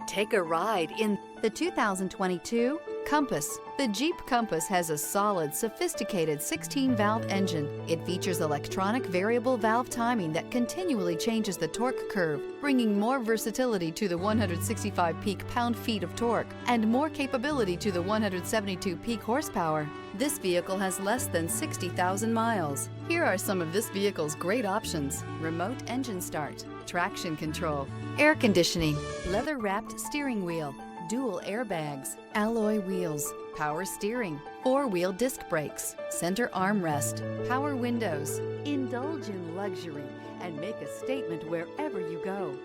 Take a ride in the 2022 Compass. The Jeep Compass has a solid, sophisticated 16-valve engine. It features electronic variable valve timing that continually changes the torque curve, bringing more versatility to the 165 peak pound-feet of torque and more capability to the 172 peak horsepower. This vehicle has less than 60,000 miles. Here are some of this vehicle's great options: remote engine start, traction control, air conditioning, leather-wrapped steering wheel, dual airbags, alloy wheels, power steering, four-wheel disc brakes, center armrest, power windows. Indulge in luxury and make a statement wherever you go.